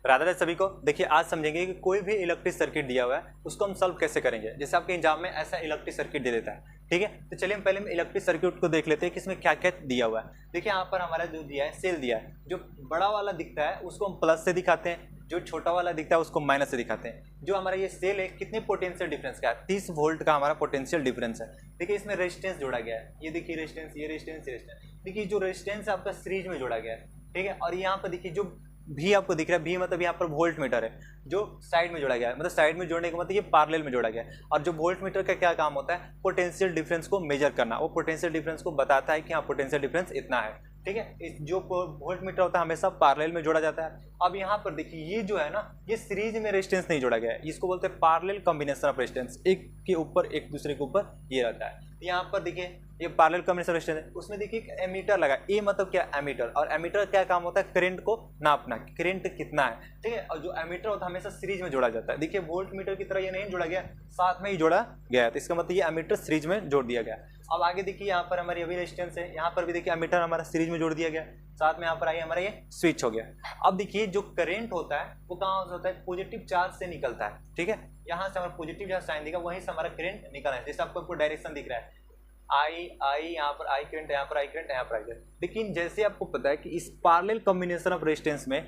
राधा है सभी को। देखिए आज समझेंगे कि कोई भी इलेक्ट्रिक सर्किट दिया हुआ है उसको हम सॉल्व कैसे करेंगे। जैसे आपके एग्जाम में ऐसा इलेक्ट्रिक सर्किट दे देता है, ठीक है। तो चलिए हम पहले इलेक्ट्रिक सर्किट को देख लेते हैं कि इसमें क्या क्या दिया हुआ है। देखिए यहाँ पर हमारा जो दिया है सेल दिया है, जो बड़ा वाला दिखता है उसको हम प्लस से दिखाते हैं, जो छोटा वाला दिखता है उसको माइनस से दिखाते हैं। जो हमारा ये सेल है कितने पोटेंशियल डिफरेंस का है, 30 वोल्ट का हमारा पोटेंशियल डिफरेंस है। देखिए इसमें रेजिस्टेंस जोड़ा गया है, ये देखिए रेजिस्टेंस, ये रेजिस्टेंस, ये रेजिस्टेंस। देखिए जो रेजिस्टेंस है आपका सीरीज में जोड़ा गया है, ठीक है। और यहाँ पर देखिए जो भी आपको दिख रहा है, भी मतलब यहाँ पर वोल्ट मीटर है जो साइड में जोड़ा गया है, मतलब साइड में जोड़ने का मतलब ये पैरेलल में जोड़ा गया है। और जो वोल्ट मीटर का क्या काम होता है, पोटेंशियल डिफरेंस को मेजर करना। वो पोटेंशियल डिफरेंस को बताता है कि हाँ पोटेंशियल डिफरेंस इतना है, ठीक है। जो वोल्ट मीटर होता है हमेशा पैरेलल में जोड़ा जाता है। अब यहाँ पर देखिए ये जो है ना, ये सीरीज में रेजिस्टेंस नहीं जोड़ा गया है, इसको बोलते हैं पैरेलल कॉम्बिनेशन ऑफ रेजिस्टेंस। एक के ऊपर एक दूसरे के ऊपर ये रहता है। यहाँ पर देखिए ये पैरेलल कॉम्बिनेशन रेजिस्टेंस है, उसमें देखिए एक एमीटर लगा। ए मतलब क्या, एमीटर। और एमीटर क्या काम होता है, करंट को नापना, करंट कितना है, ठीक है। और जो एमीटर होता है हमेशा सीरीज में जोड़ा जाता है। देखिए वोल्ट मीटर की तरह ये नहीं जोड़ा गया, साथ में ही जोड़ा गया है, तो इसका मतलब ये एमीटर सीरीज में जोड़ दिया गया। अब आगे देखिए यहाँ पर हमारी अभी रेजिस्टेंस है, यहाँ पर भी देखिए एमीटर हमारा सीरीज में जोड़ दिया गया, साथ में यहाँ पर आइए हमारा ये स्विच हो गया। अब देखिए जो करंट होता है वो कहाँ होता है, पॉजिटिव चार्ज से निकलता है, ठीक है। यहाँ से हमारा पॉजिटिव चार्ज साइन दिखा, वहीं से हमारा करंट निकल है। जैसे आपको डायरेक्शन दिख रहा है, आई यहाँ पर आई करंट, यहाँ पर आई करंट, यहाँ पर आई करंट। लेकिन जैसे आपको पता है कि इस पैरेलल कॉम्बिनेशन ऑफ रेजिस्टेंस में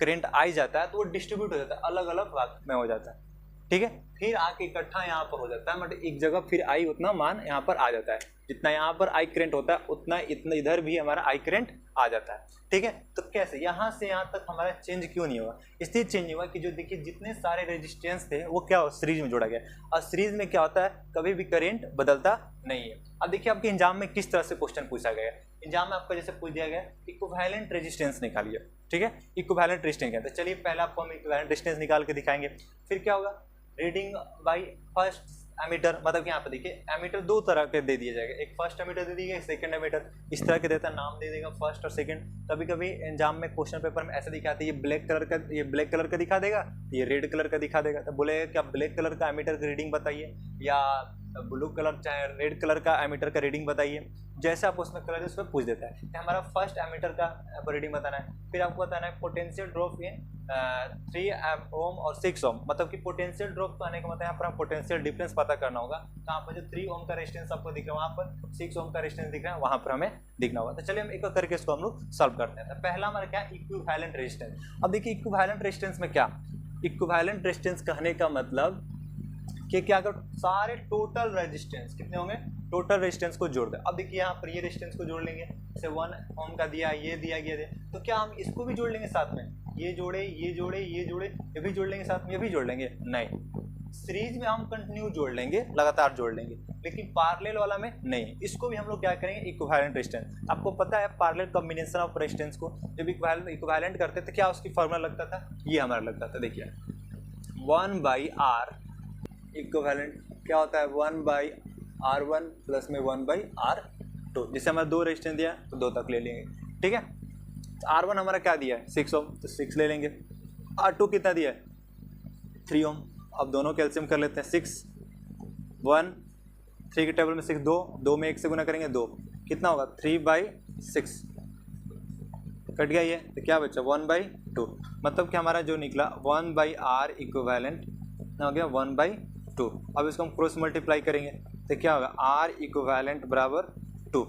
करंट आई जाता है तो वो डिस्ट्रीब्यूट हो जाता है, अलग अलग भाग में हो जाता है, ठीक है। फिर आके इकट्ठा यहाँ पर हो जाता है, मतलब एक जगह फिर आई उतना मान यहाँ पर आ जाता है। जितना यहाँ पर आई करंट होता है उतना इतना इधर भी हमारा आई करंट आ जाता है, ठीक है। तो कैसे यहाँ से यहाँ तक हमारा चेंज क्यों नहीं हुआ, इसलिए चेंज नहीं हुआ कि जो देखिए जितने सारे रेजिस्टेंस थे वो क्या हो, सीरीज में जोड़ा गया। और सीरीज में क्या होता है, कभी भी करंट बदलता नहीं है। अब देखिए आपके एग्जाम में किस तरह से क्वेश्चन पूछा गया। एग्जाम में आपका जैसे पूछ दिया गया इक्विवेलेंट रेजिस्टेंस निकालिए, ठीक है। इक्विवेलेंट रेजिस्टेंस क्या है, तो चलिए पहले आपको हम इक्विवेलेंट रेजिस्टेंस निकाल के दिखाएंगे। फिर क्या होगा, रीडिंग बाई फर्स्ट एमीटर, मतलब कि यहाँ पे देखिए एमीटर दो तरह के दे दिया जाएगा, एक फर्स्ट एमीटर दे दिएगा, एक सेकंड एमीटर। इस तरह के देता है, नाम दे देगा फर्स्ट और सेकंड। कभी कभी एग्जाम में क्वेश्चन पेपर में ऐसे दिखाते हैं, ये ब्लैक कलर का दिखा देगा, ये रेड कलर का दिखा देगा। तो बोलेगा क्या ब्लैक कलर का एमीटर की रीडिंग बताइए, या ब्लू कलर चाहे रेड कलर का एमीटर का रीडिंग बताइए। जैसे आप उसमें कलर उसमें पूछ देता है। हमारा फर्स्ट एमीटर का रीडिंग बताना है, फिर आपको बताना है पोटेंशियल ड्रॉप इन 3 ओम और 6 ओम, मतलब कि पोटेंशियल ड्रॉप तो आने का मतलब यहाँ पर पोटेंशियल डिफरेंस पता करना होगा। तो यहाँ पर जो 3 ओम का रेजिस्टेंस आपको दिख रहा है, वहाँ पर 6 ओम का रेजिस्टेंस दिख रहा है, वहाँ पर हमें दिखना होगा। तो चलिए हम एक एक करके इसको हम लोग सॉल्व करते हैं। तो पहला हमारा क्या, इक्विवेलेंट रेजिस्टेंस। अब देखिए इक्विवेलेंट रेजिस्टेंस में क्या, इक्विवेलेंट रेजिस्टेंस कहने का मतलब कि क्या अगर सारे टोटल रेजिस्टेंस कितने होंगे, टोटल रेजिस्टेंस को जोड़ दें। अब देखिए यहाँ पर ये रेजिस्टेंस को जोड़ लेंगे, जैसे 1 ओम का दिया, ये दिया गया है, तो क्या हम इसको भी जोड़ लेंगे साथ में, ये जोड़े, ये जोड़े, ये जोड़े, ये भी जोड़ लेंगे साथ में, ये भी जोड़ लेंगे, नहीं। सीरीज में हम कंटिन्यू जोड़ लेंगे, लगातार जोड़ लेंगे, लेकिन पैरेलल वाला में नहीं। इसको भी हम लोग क्या करेंगे, इक्विवेलेंट रेजिस्टेंस। आपको पता है पैरेलल कॉम्बिनेशन ऑफ रेजिस्टेंस को जब इक्विवेलेंट करते थे क्या उसकी फॉर्मूला लगता था, ये हमारा लगता था। देखिए 1/r इक्विवेलेंट क्या होता है, 1/r1 प्लस में 1/r2। जैसे हमारा 2 रेजिस्टेंस दिया तो 2 तक ले लेंगे, ठीक है। R1 हमारा क्या दिया है 6 ओम, तो 6 ले लेंगे। R2 कितना दिया है 3 ओम। अब दोनों कैल्शियम कर लेते हैं, 6 1 3 के टेबल में 6 2 में 1 से गुना करेंगे 2, कितना होगा 3/6, कट गया ये, तो क्या बचा 1/2। मतलब कि हमारा जो निकला 1/r इक्विवेलेंट हो गया 1/2। अब इसको हम क्रॉस मल्टीप्लाई करेंगे तो क्या होगा r इक्विवेलेंट बराबर 2,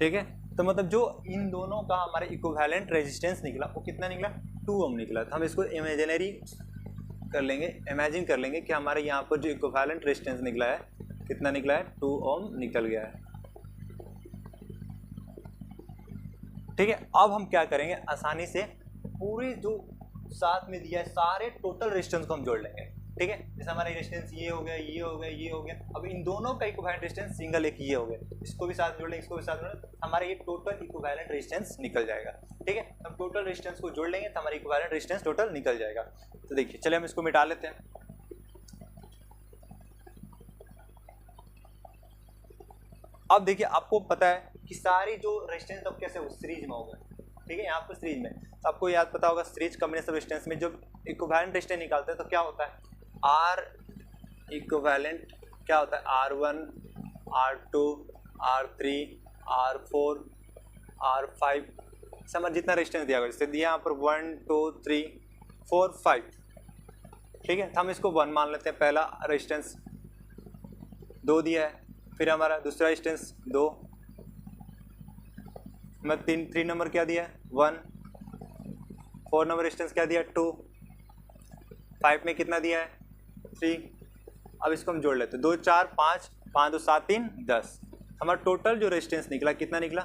ठीक है। तो मतलब जो इन दोनों का हमारे इक्विवेलेंट रेजिस्टेंस निकला वो कितना निकला, 2 ओम निकला। तो हम इसको इमेजिनरी कर लेंगे, इमेजिन कर लेंगे कि हमारे यहाँ पर जो इक्विवेलेंट रेजिस्टेंस निकला है कितना निकला है, 2 ओम निकल गया है, ठीक है। अब हम क्या करेंगे, आसानी से पूरी जो साथ में दिया है सारे टोटल रेजिस्टेंस को हम जोड़ लेंगे, ठीक है। जैसे हमारा रेजिस्टेंस ये हो गया, ये हो गया, ये हो गया। अब इन दोनों का इक्विवेलेंट रेजिस्टेंस सिंगल एक ये हो गया, इसको भी साथ जोड़ लेंगे, इसको भी साथ जोड़ लेंगे, हमारा ये टोटल इक्विवेलेंट रेजिस्टेंस निकल जाएगा, ठीक है। हम टोटल रेजिस्टेंस को जोड़ लेंगे तो हमारा इक्विवेलेंट रेजिस्टेंस टोटल निकल जाएगा। तो देखिए चलिए हम इसको मिटा लेते हैं। अब देखिए आपको पता है कि सारी जो रेजिस्टेंस अब कैसे सीरीज में होगा, ठीक है। यहाँ पर सीरीज में तो आपको याद पता होगा सीरीज कॉम्बिनेशन रेजिस्टेंस में जब इक्विवेलेंट रेजिस्टेंस निकालते हैं तो क्या होता है, R इक्विवेलेंट क्या होता है, R1 R2 R3 R4 R5 हमारा जितना रेजिस्टेंस दिया होगा, जैसे दिया यहाँ पर 1 2 3 4 5, ठीक है, तो हम इसको 1 मान लेते हैं। पहला रेजिस्टेंस 2 दिया है, फिर हमारा दूसरा रेजिस्टेंस 2, मैं 3 नंबर क्या दिया है 1, 4 नंबर रेजिस्टेंस क्या दिया 2, 5 में कितना दिया है 3। अब इसको हम जोड़ लेते हैं, 2 4 5, 5 2 7 3 10, हमारा टोटल जो रेजिस्टेंस निकला कितना निकला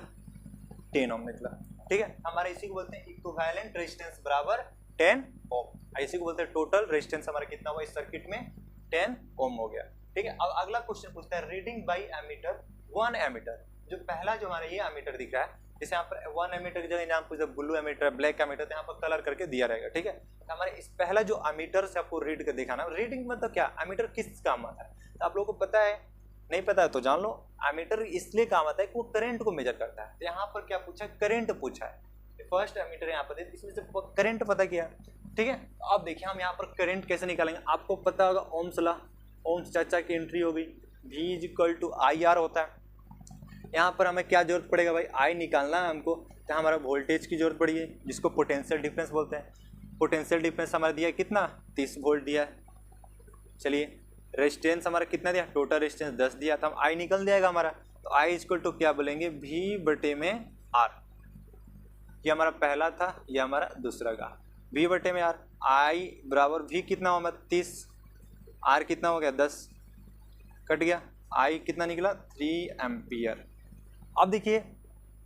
10 ओम निकला, ठीक है। हमारे इसी को बोलते हैं इक्विवेलेंट रेजिस्टेंस बराबर 10 ओम, इसी को बोलते हैं टोटल रेजिस्टेंस हमारा कितना हुआ इस सर्किट में 10 ओम हो गया, ठीक है। अब अगला क्वेश्चन पूछता है रीडिंग बाय एमीटर 1 एमीटर। जो पहला जो हमारा ये एमीटर दिख रहा है, जैसे यहाँ पर 1 एमीटर की जगह नाम पूछा ब्लू एमीटर, ब्लैक एमीटर, तो यहाँ पर कलर करके दिया रहेगा, ठीक है। तो हमारे इस पहला जो एमीटर से आपको रीड कर दिखाना, रीडिंग मतलब क्या, एमीटर किस काम आता है, तो आप लोगों को पता है, नहीं पता है तो जान लो। एमीटर इसलिए काम आता है कि वो करंट को मेजर करता है। तो यहाँ पर क्या पूछा है, करंट पूछा है। फर्स्ट एमीटर यहाँ पर इसमें से करंट पता किया, ठीक है। अब देखिए हम यहाँ पर करंट कैसे निकालेंगे, आपको पता होगा ओम्स लॉ, ओम्स चाचा की एंट्री होगी, V = IR होता है। यहाँ पर हमें क्या जरूरत पड़ेगा भाई, I निकालना है हमको, तो हमारा वोल्टेज की जरूरत पड़ी है जिसको पोटेंशियल डिफरेंस बोलते हैं। पोटेंशियल डिफरेंस हमारा दिया है कितना 30 वोल्ट दिया है। चलिए रेजिस्टेंस हमारा कितना दिया, टोटल रेजिस्टेंस 10 दिया, तो हम I निकल जाएगा हमारा, तो I = क्या बोलेंगे V/R। ये हमारा पहला था, ये हमारा दूसरा का V/R। I बराबर V कितना होगा 30, R कितना हो गया 10, कट गया, I कितना निकला 3 एम्पियर। अब देखिए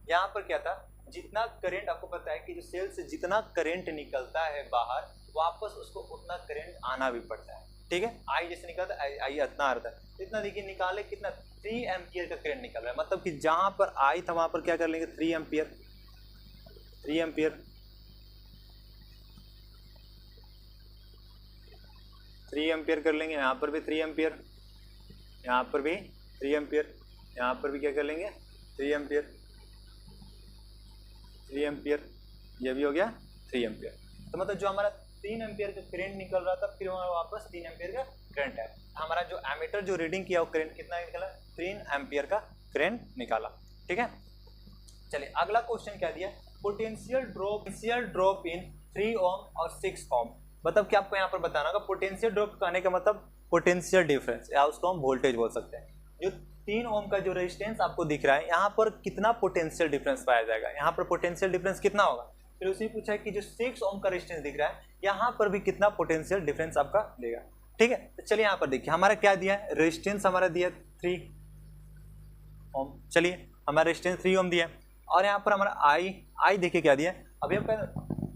यहाँ पर क्या था, जितना करंट आपको पता है कि जो सेल से जितना करंट निकलता है बाहर, वापस उसको उतना करंट आना भी पड़ता है, ठीक है। I जैसे निकलता है I इतना आ रहा है, इतना देखिए निकाले कितना 3 एम्पियर का करंट निकल रहा है, मतलब कि जहाँ पर I था वहाँ पर क्या कर लेंगे 3 एम्पियर, 3 एम्पियर, 3 एम्पियर कर लेंगे। यहाँ पर भी 3 एम्पियर, यहाँ पर भी 3 एम्पियर, यहाँ पर भी क्या कर लेंगे 3 एम्पियर, 3 एम्पियर, ये भी हो गया 3 एम्पियर। तो मतलब जो हमारा 3 एम्पियर का करंट निकल रहा था, फिर हमारा वापस 3 एम्पियर का करंट है। हमारा जो एमीटर जो रीडिंग किया वो करंट कितना निकला 3 एम्पियर का करंट निकाला, ठीक है। चलिए अगला क्वेश्चन क्या दिया, पोटेंशियल ड्रॉप इन 3 ओम और 6 ओम। मतलब कि आपको यहाँ पर बताना होगा, पोटेंशियल ड्रॉप कहने का मतलब पोटेंशियल डिफरेंस, या उसको हम वोल्टेज बोल सकते हैं। जो 3 ओम का जो रेजिस्टेंस आपको दिख रहा है, यहाँ पर कितना पोटेंशियल डिफरेंस पाया जाएगा, यहाँ पर पोटेंशियल डिफरेंस कितना होगा। फिर उसी पूछा है कि जो 6 ओम का रेजिस्टेंस दिख रहा है, यहाँ पर भी कितना पोटेंशियल डिफरेंस आपका देगा, ठीक है। तो चलिए यहाँ पर देखिए हमारा क्या दिया है, रेजिस्टेंस हमारा दिया 3 ओम, चलिए हमारा रेजिस्टेंस 3 ओम दिया है, और यहाँ पर हमारा I देखिए क्या दिया है, अभी हम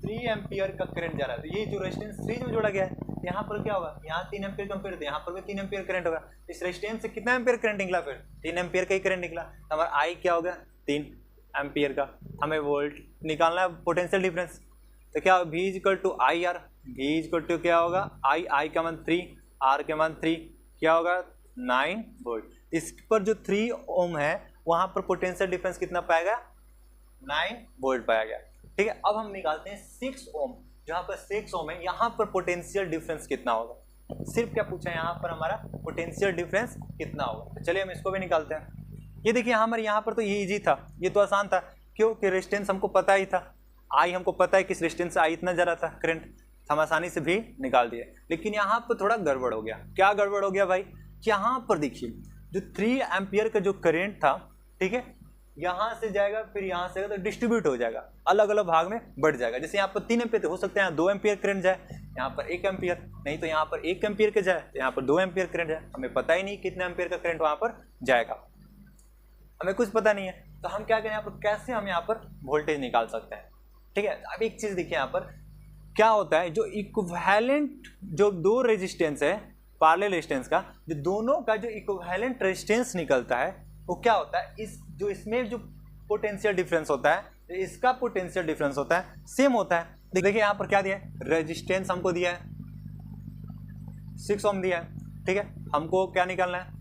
3 एम्पियर का करंट जा रहा है, तो ये जो रेजिस्टेंस सीरीज में जोड़ा गया है, यहाँ पर क्या होगा, यहाँ 3 एम्पियर कंपेयर तो यहाँ पर भी 3 एम्पियर करंट होगा। इस रेजिस्टेंस से कितना एम्पियर करंट निकला, फिर 3 एम्पियर का ही करंट निकला। तो हमारा I क्या होगा 3 एम्पियर का, हमें वोल्ट निकालना है पोटेंशियल डिफरेंस, तो क्या V = IR, V = क्या होगा I का मान 3, R के मान 3, क्या होगा 9 वोल्ट। इस पर जो 3 ओम है वहाँ पर पोटेंशियल डिफरेंस कितना पाएगा 9 वोल्ट पाया गया, ठीक है। अब हम निकालते हैं 6 ओम, जहाँ पर 6 ओम है, यहाँ पर पोटेंशियल डिफरेंस कितना होगा। सिर्फ क्या पूछा है यहाँ पर हमारा पोटेंशियल डिफरेंस कितना होगा, तो चलिए हम इसको भी निकालते हैं। ये देखिए हमारे यहाँ पर तो ये इजी था, ये तो आसान था, क्योंकि रेजिस्टेंस हमको पता ही था, I हमको पता है किस रेजिस्टेंस से I इतना जा रहा था करंट, हम आसानी से भी निकाल दिए। लेकिन यहाँ पर थोड़ा गड़बड़ हो गया। क्या गड़बड़ हो गया भाई, यहाँ पर देखिए जो 3 एम्पियर का जो करंट था, ठीक है, यहाँ से जाएगा फिर यहाँ से तो डिस्ट्रीब्यूट हो जाएगा, अलग अलग भाग में बढ़ जाएगा। जैसे यहाँ पर 3 एम्पियर हो सकते हैं, यहाँ 2 एम्पियर करंट जाए, यहाँ पर 1 एम्पियर, नहीं तो यहाँ पर 1 एम्पियर का जाए, यहाँ पर 2 एम्पियर करंट जाए, हमें पता ही नहीं कितने एम्पियर का करंट वहाँ पर जाएगा, हमें कुछ पता नहीं है। तो हम क्या करें यहाँ पर, कैसे हम यहाँ पर वोल्टेज निकाल सकते हैं, ठीक है। अब एक चीज़ देखिए यहाँ पर क्या होता है, जो इक्विवेलेंट जो 2 रेजिस्टेंस है पैरेलल रेजिस्टेंस का, जो दोनों का जो इक्विवेलेंट रेजिस्टेंस निकलता है वो क्या होता है, इस जो इसमें जो पोटेंशियल डिफरेंस होता है, इसका पोटेंशियल डिफरेंस होता है सेम होता है। देखिए यहाँ पर क्या दिया है, रेजिस्टेंस हमको दिया है 6 ओम दिया है, ठीक है। हमको क्या निकालना है,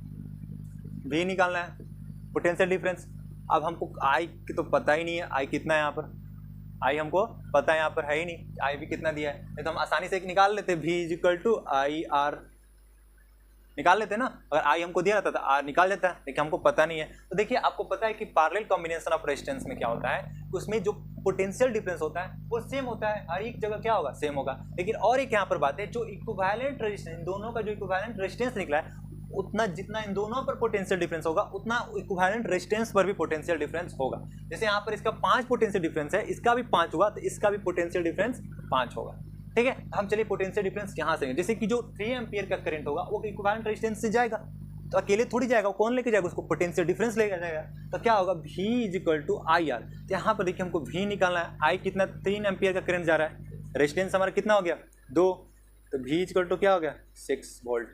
V निकालना है, पोटेंशियल डिफरेंस। अब हमको I की तो पता ही नहीं है, I कितना है यहाँ पर, I हमको पता है यहाँ पर है ही नहीं, I भी कितना दिया है, नहीं तो हम आसानी से एक निकाल लेते, V = IR निकाल लेते ना, अगर I हमको दिया रहता था R निकाल लेता है, लेकिन हमको पता नहीं है। तो देखिए आपको पता है कि पैरेलल कॉम्बिनेशन ऑफ रेजिस्टेंस में क्या होता है, उसमें जो पोटेंशियल डिफरेंस होता है वो सेम होता है, हर एक जगह क्या होगा, सेम होगा। लेकिन और एक यहाँ पर बात है, जो इक्विवेलेंट रेजिस्टेंस, इन दोनों का जो इक्विवेलेंट रेजिस्टेंस निकला है, उतना जितना इन दोनों पर पोटेंशियल डिफरेंस होगा उतना इक्विवेलेंट रेजिस्टेंस पर भी पोटेंशियल डिफरेंस होगा। जैसे यहाँ पर इसका 5 पोटेंशियल डिफरेंस है, इसका भी 5 हुआ, तो इसका भी पोटेंशियल डिफरेंस 5 होगा। ठीक है, हम चलिए पोटेंशियल डिफरेंस यहाँ से, जैसे कि जो 3 एम्पियर का करंट होगा वो इक्विवेलेंट रेजिस्टेंस से जाएगा, तो अकेले थोड़ी जाएगा, कौन लेके जाएगा उसको, पोटेंशियल डिफरेंस लेके जाएगा। तो क्या होगा, V equal to I R. तो यहाँ पर देखिए हमको V निकालना है, I कितना, 3 एम्पियर का करंट जा रहा है, रेजिस्टेंस हमारा कितना हो गया 2, तो V इक्वल टू क्या हो गया 6 वोल्ट।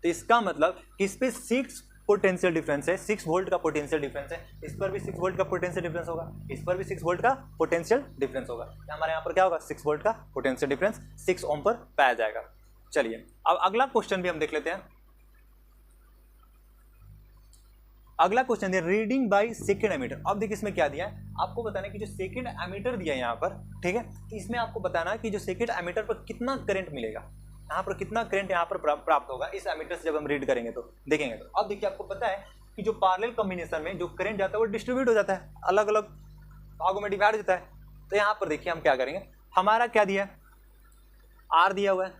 तो इसका मतलब कि इस पर 6 पोटेंशियल डिफरेंस है, 6 वोल्ट का पोटेंशियल डिफरेंस है, इस पर भी 6 वोल्ट का पोटेंशियल डिफरेंस होगा, इस पर भी 6 वोल्ट का पोटेंशियल डिफरेंस होगा। तो हमारे यहाँ पर क्या होगा 6 वोल्ट का पोटेंशियल डिफरेंस 6 ओम पर पाया जाएगा। चलिए अब अगला क्वेश्चन भी हम देख लेते हैं। अगला क्वेश्चन है रीडिंग बाय सेकंड एमीटर। अब देखिए इसमें क्या दिया है, आपको बताना है कि जो सेकंड एमीटर दिया है यहाँ पर, ठीक है, तो इसमें आपको बताना है कि जो सेकंड एमीटर पर कितना करंट मिलेगा, यहाँ पर कितना करंट यहाँ पर प्राप्त होगा इस एमीटर से जब हम रीड करेंगे तो देखेंगे। तो अब देखिए आपको पता है कि जो पैरेलल कॉम्बिनेशन में जो करंट जाता है वो डिस्ट्रीब्यूट हो जाता है, अलग अलग भागों में डिवाइड हो जाता है। तो यहाँ पर देखिए हम क्या करेंगे, हमारा क्या दिया है, आर दिया हुआ है,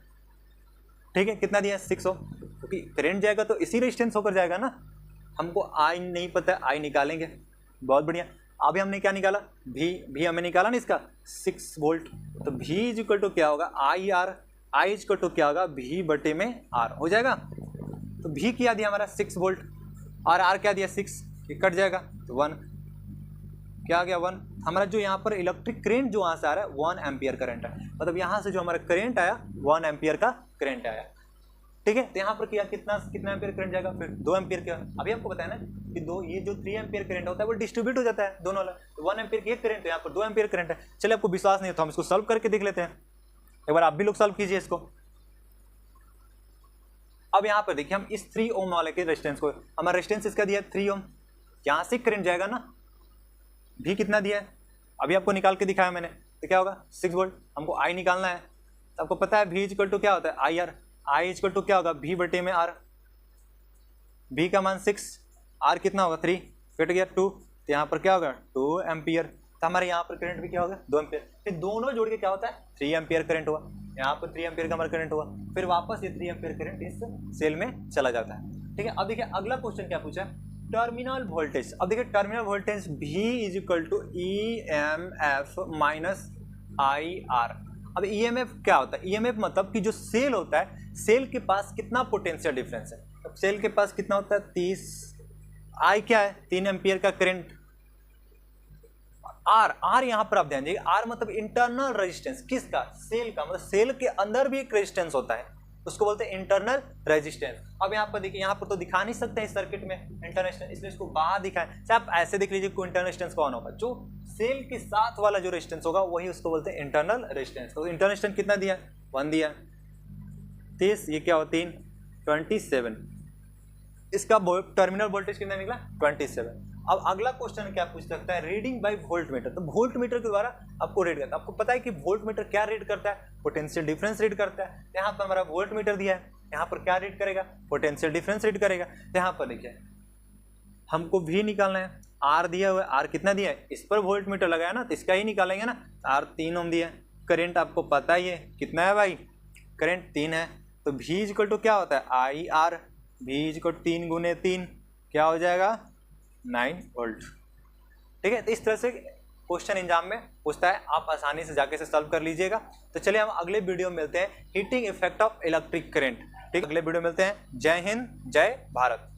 ठीक है, कितना दिया है 6 ओम, क्योंकि करंट जाएगा तो इसी रेजिस्टेंस होकर जाएगा ना, हमको आई नहीं पता है, आई निकालेंगे, बहुत बढ़िया। अभी हमने क्या निकाला, भी हमें निकाला ना इसका 6 वोल्ट, तो V इज इक्वल टू क्या होगा I R, I is equal to क्या होगा V बटे में आर हो जाएगा। तो V क्या दिया हमारा 6 वोल्ट और आर क्या दिया 6, ये कट जाएगा तो 1, क्या आ गया 1। हमारा जो यहाँ पर इलेक्ट्रिक करंट जो यहाँ से आ रहा है 1 एम्पियर करंट है, मतलब यहाँ से जो हमारा करंट आया 1 एम्पियर का करंट आया, ठीक है। तो यहाँ पर किया कितना एम्पियर करंट जाएगा, फिर 2 एम्पियर का। अभी हमको बताया ना कि ये जो 3 एम्पियर करंट होता है वो डिस्ट्रीब्यूट हो जाता है दोनों वाला, तो 1 एम्पियर की एक करंट है, यहाँ पर 2 एम्पियर करंट है। चलिए आपको विश्वास नहीं होता हम इसको सॉल्व करके देख लेते हैं, एक बार आप भी लोग सॉल्व कीजिए इसको। अब यहाँ पर देखिए हम इस 3 ओम वाले के रेजिस्टेंस को, हमारा रेजिस्टेंस इसका दिया 3 ओम, यहाँ से करंट जाएगा ना, भी कितना दिया है अभी आपको निकाल के दिखाया मैंने, तो क्या होगा 6 वोल्ट। हमको आई निकालना है, तो आपको पता है V इक्वल टू क्या होता है I R, I equal to क्या होगा V बटे में आर, V का मान 6, आर कितना होगा 3, कट गया 2, तो यहाँ पर क्या होगा 2 एम्पियर। तो हमारे यहाँ पर करंट भी क्या होगा 2 एम्पियर, फिर दोनों जोड़ के क्या होता है 3 एम्पियर करंट हुआ, यहाँ पर 3 एम्पियर का हमारा करंट हुआ, फिर वापस ये 3 एम्पियर करंट इस सेल में चला जाता है, ठीक है। अब देखिए अगला क्वेश्चन क्या पूछा है, टर्मिनल वोल्टेज। अब देखिए terminal voltage V is equal to EMF minus IR। अब EMF क्या होता है, EMF मतलब कि जो सेल होता है, सेल के पास कितना पोटेंशियल डिफरेंस है, अब सेल के पास कितना होता है 30, I क्या है 3 एम्पियर का करंट, R यहाँ पर आप ध्यान दीजिए, R मतलब इंटरनल रेजिस्टेंस, किसका, सेल का, मतलब सेल के अंदर भी एक रेजिस्टेंस होता है, उसको बोलते हैं इंटरनल रेजिस्टेंस। अब यहाँ पर देखिए, यहाँ पर तो दिखा नहीं सकते इस सर्किट में इंटरनेशनल, इसलिए इसको बाहर दिखाएं, चाहे आप ऐसे देख लीजिए को इंटरनल रेजिस्टेंस कौन होगा, जो सेल के साथ वाला जो रेजिस्टेंस होगा वही उसको बोलते हैं इंटरनल रेजिस्टेंस। तो इंटरनल रेजिस्टेंस कितना दिया 1 दिया, 30, ये क्या हो 3 27, इसका टर्मिनल वोल्टेज कितना निकला 27। अब अगला क्वेश्चन क्या पूछ सकता है, रीडिंग बाय वोल्ट मीटर। तो वोल्ट मीटर के द्वारा आपको रीड करता है, आपको पता है कि वोल्ट मीटर क्या रीड करता है, पोटेंशियल डिफरेंस रीड करता है। यहाँ पर हमारा वोल्ट मीटर दिया है, यहाँ पर क्या रीड करेगा, पोटेंशियल डिफरेंस रीड करेगा। तो यहाँ पर देखिए हमको V निकालना है, R दिया हुआ है, R कितना दिया है, इस पर वोल्ट मीटर लगाया ना, तो इसका ही निकालेंगे ना, R 3 ओम दिया है, करंट आपको पता ही है कितना है भाई, करंट 3 है, तो V इक्वल टू क्या होता है IR, V इक्वल टू 3 गुने 3 क्या हो जाएगा 9 वोल्ट, ठीक है। तो इस तरह से क्वेश्चन एग्जाम में पूछता है, आप आसानी से जाके से सॉल्व कर लीजिएगा। तो चलिए हम अगले वीडियो में मिलते हैं, heating effect of electric current, ठीक, अगले वीडियो में मिलते हैं। जय हिंद, जय भारत।